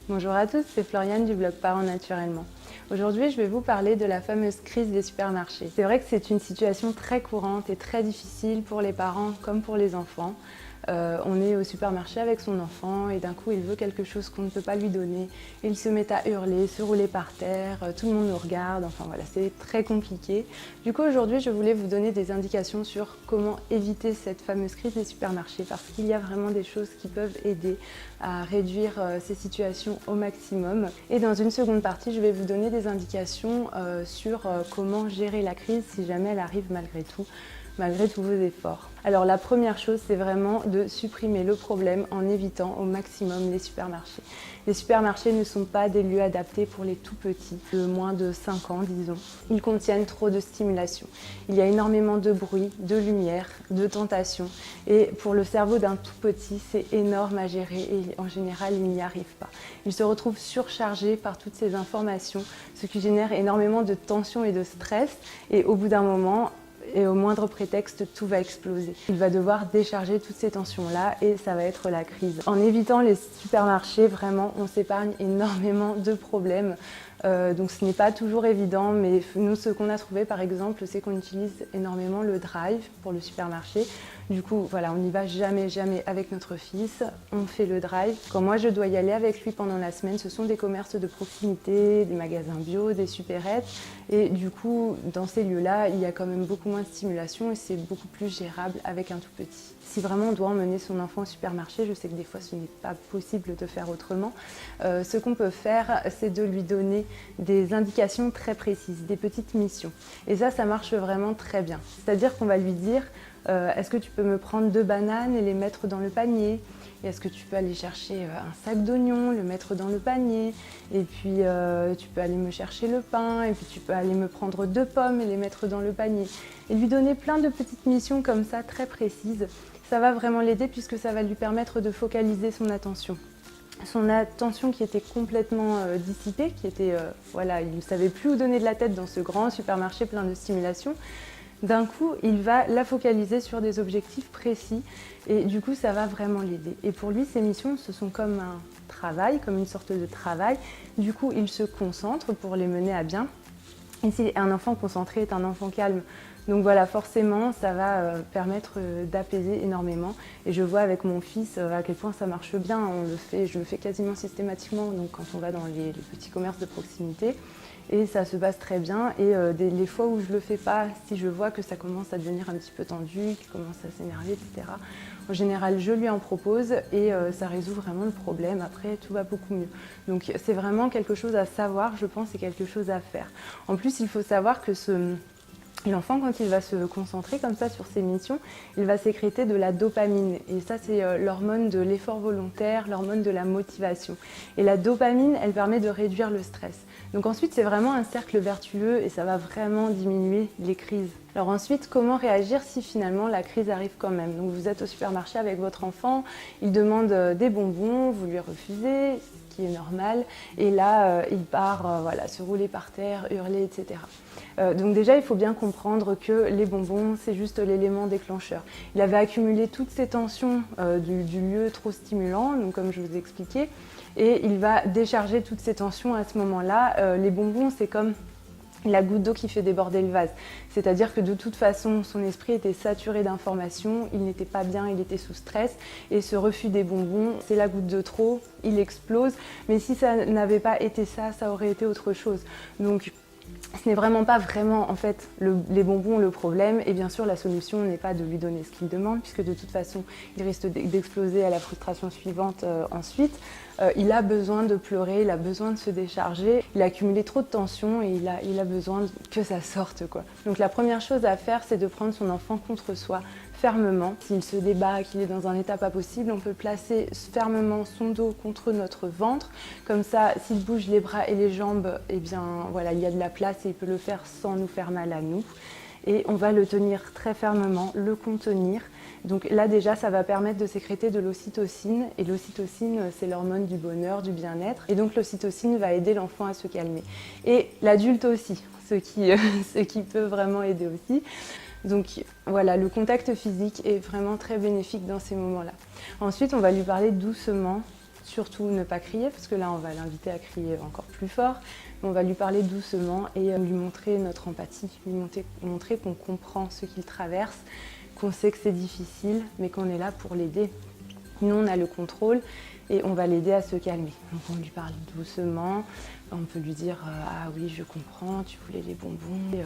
Bonjour à tous, c'est Floriane du blog Parents Naturellement. Aujourd'hui, je vais vous parler de la fameuse crise des supermarchés. C'est vrai que c'est une situation très courante et très difficile pour les parents comme pour les enfants. On est au supermarché avec son enfant et d'un coup il veut quelque chose qu'on ne peut pas lui donner. Il se met à hurler, se rouler par terre, tout le monde nous regarde, enfin voilà, c'est très compliqué. Du coup aujourd'hui je voulais vous donner des indications sur comment éviter cette fameuse crise des supermarchés parce qu'il y a vraiment des choses qui peuvent aider à réduire ces situations au maximum. Et dans une seconde partie je vais vous donner des indications sur comment gérer la crise si jamais elle arrive malgré tous vos efforts. Alors la première chose, c'est vraiment de supprimer le problème en évitant au maximum les supermarchés. Les supermarchés ne sont pas des lieux adaptés pour les tout petits, de moins de 5 ans disons. Ils contiennent trop de stimulation. Il y a énormément de bruit, de lumière, de tentation. Et pour le cerveau d'un tout petit, c'est énorme à gérer et en général, il n'y arrive pas. Il se retrouve surchargé par toutes ces informations, ce qui génère énormément de tension et de stress. Et au bout d'un moment, et au moindre prétexte, tout va exploser. Il va devoir décharger toutes ces tensions-là et ça va être la crise. En évitant les supermarchés, vraiment, on s'épargne énormément de problèmes. Donc ce n'est pas toujours évident, mais nous, ce qu'on a trouvé par exemple, c'est qu'on utilise énormément le drive pour le supermarché. Du coup, voilà, on n'y va jamais avec notre fils, on fait le drive. Quand moi je dois y aller avec lui pendant la semaine, ce sont des commerces de proximité, des magasins bio, des supérettes. Et du coup, dans ces lieux-là, il y a quand même beaucoup moins de stimulation et c'est beaucoup plus gérable avec un tout petit. Si vraiment on doit emmener son enfant au supermarché, je sais que des fois ce n'est pas possible de faire autrement, ce qu'on peut faire, c'est de lui donner des indications très précises, des petites missions. Et ça marche vraiment très bien. C'est-à-dire qu'on va lui dire est-ce que tu peux me prendre 2 bananes et les mettre dans le panier ? Et est-ce que tu peux aller chercher un sac d'oignons, le mettre dans le panier ? Et puis tu peux aller me chercher le pain, et puis tu peux aller me prendre 2 pommes et les mettre dans le panier. Et lui donner plein de petites missions comme ça, très précises. Ça va vraiment l'aider puisque ça va lui permettre de focaliser son attention. Son attention qui était complètement dissipée, voilà, il ne savait plus où donner de la tête dans ce grand supermarché plein de stimulation. D'un coup, il va la focaliser sur des objectifs précis et du coup, ça va vraiment l'aider. Et pour lui, ces missions, ce sont comme un travail, comme une sorte de travail. Du coup, il se concentre pour les mener à bien. Ici, un enfant concentré est un enfant calme. Donc voilà, forcément, ça va permettre d'apaiser énormément. Et je vois avec mon fils à quel point ça marche bien. Je le fais quasiment systématiquement donc quand on va dans les petits commerces de proximité. Et ça se passe très bien. Et les fois où je ne le fais pas, si je vois que ça commence à devenir un petit peu tendu, qu'il commence à s'énerver, etc., en général, je lui en propose et ça résout vraiment le problème. Après, tout va beaucoup mieux. Donc c'est vraiment quelque chose à savoir, je pense, et quelque chose à faire. En plus, il faut savoir que l'enfant, quand il va se concentrer comme ça sur ses missions, il va sécréter de la dopamine. Et ça, c'est l'hormone de l'effort volontaire, l'hormone de la motivation. Et la dopamine, elle permet de réduire le stress. Donc ensuite, c'est vraiment un cercle vertueux et ça va vraiment diminuer les crises. Alors ensuite, comment réagir si finalement la crise arrive quand même ? Donc vous êtes au supermarché avec votre enfant, il demande des bonbons, vous lui refusez, ce qui est normal, et là il part voilà, se rouler par terre, hurler, etc. Donc déjà, il faut bien comprendre que les bonbons, c'est juste l'élément déclencheur. Il avait accumulé toutes ces tensions du lieu trop stimulant, donc comme je vous ai expliqué, et il va décharger toutes ces tensions à ce moment-là. Les bonbons, c'est comme la goutte d'eau qui fait déborder le vase. C'est-à-dire que de toute façon, son esprit était saturé d'informations, il n'était pas bien, il était sous stress. Et ce refus des bonbons, c'est la goutte de trop, il explose. Mais si ça n'avait pas été ça, ça aurait été autre chose. Donc, ce n'est vraiment pas vraiment en fait les bonbons le problème et bien sûr la solution n'est pas de lui donner ce qu'il demande puisque de toute façon il risque d'exploser à la frustration suivante ensuite. Il a besoin de pleurer, il a besoin de se décharger, il a accumulé trop de tension et il a besoin que ça sorte quoi. Donc la première chose à faire c'est de prendre son enfant contre soi fermement. S'il se débat, qu'il est dans un état pas possible, on peut placer fermement son dos contre notre ventre. Comme ça, s'il bouge les bras et les jambes, eh bien voilà, il y a de la place et il peut le faire sans nous faire mal à nous. Et on va le tenir très fermement, le contenir. Donc là déjà, ça va permettre de sécréter de l'ocytocine. Et l'ocytocine, c'est l'hormone du bonheur, du bien-être. Et donc l'ocytocine va aider l'enfant à se calmer. Et l'adulte aussi, ce qui peut vraiment aider aussi. Donc voilà, le contact physique est vraiment très bénéfique dans ces moments-là. Ensuite, on va lui parler doucement Surtout ne pas crier, parce que là on va l'inviter à crier encore plus fort. On va lui parler doucement et lui montrer notre empathie, lui montrer qu'on comprend ce qu'il traverse, qu'on sait que c'est difficile, mais qu'on est là pour l'aider. Nous, on a le contrôle et on va l'aider à se calmer. Donc on lui parle doucement, on peut lui dire ah oui, je comprends, tu voulais les bonbons,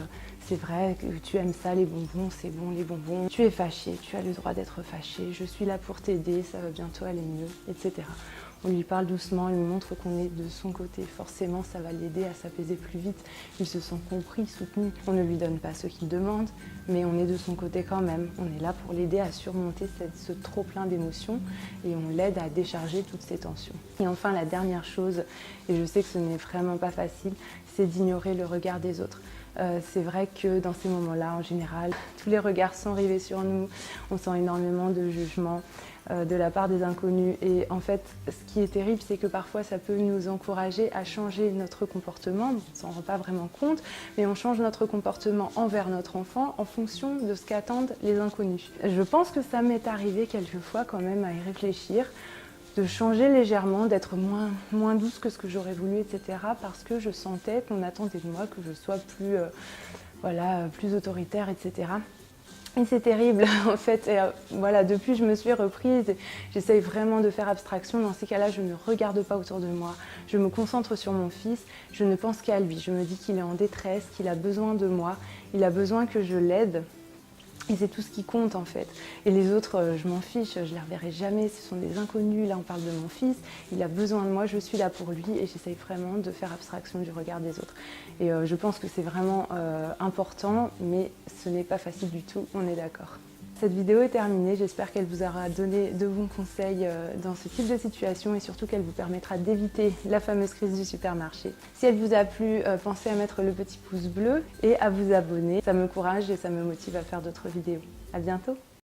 c'est vrai que tu aimes ça, les bonbons, c'est bon les bonbons. Tu es fâché, tu as le droit d'être fâché, je suis là pour t'aider, ça va bientôt aller mieux, etc. On lui parle doucement, on lui montre qu'on est de son côté. Forcément, ça va l'aider à s'apaiser plus vite. Il se sent compris, soutenu. On ne lui donne pas ce qu'il demande, mais on est de son côté quand même. On est là pour l'aider à surmonter ce trop-plein d'émotions et on l'aide à décharger toutes ces tensions. Et enfin, la dernière chose, et je sais que ce n'est vraiment pas facile, c'est d'ignorer le regard des autres. C'est vrai que dans ces moments-là, en général, tous les regards sont rivés sur nous. On sent énormément de jugement de la part des inconnus. Et en fait, ce qui est terrible, c'est que parfois, ça peut nous encourager à changer notre comportement. On ne s'en rend pas vraiment compte, mais on change notre comportement envers notre enfant en fonction de ce qu'attendent les inconnus. Je pense que ça m'est arrivé quelquefois quand même à y réfléchir, de changer légèrement, d'être moins douce que ce que j'aurais voulu, etc. parce que je sentais qu'on attendait de moi que je sois plus autoritaire, etc. Et c'est terrible en fait. Et voilà, depuis je me suis reprise, j'essaye vraiment de faire abstraction. Dans ces cas-là, je ne regarde pas autour de moi, je me concentre sur mon fils, je ne pense qu'à lui. Je me dis qu'il est en détresse, qu'il a besoin de moi, il a besoin que je l'aide. Et c'est tout ce qui compte en fait. Et les autres, je m'en fiche, je ne les reverrai jamais, ce sont des inconnus. Là, on parle de mon fils, il a besoin de moi, je suis là pour lui et j'essaye vraiment de faire abstraction du regard des autres. Et je pense que c'est vraiment important, mais ce n'est pas facile du tout, on est d'accord. Cette vidéo est terminée, j'espère qu'elle vous aura donné de bons conseils dans ce type de situation et surtout qu'elle vous permettra d'éviter la fameuse crise du supermarché. Si elle vous a plu, pensez à mettre le petit pouce bleu et à vous abonner. Ça m'encourage et ça me motive à faire d'autres vidéos. À bientôt!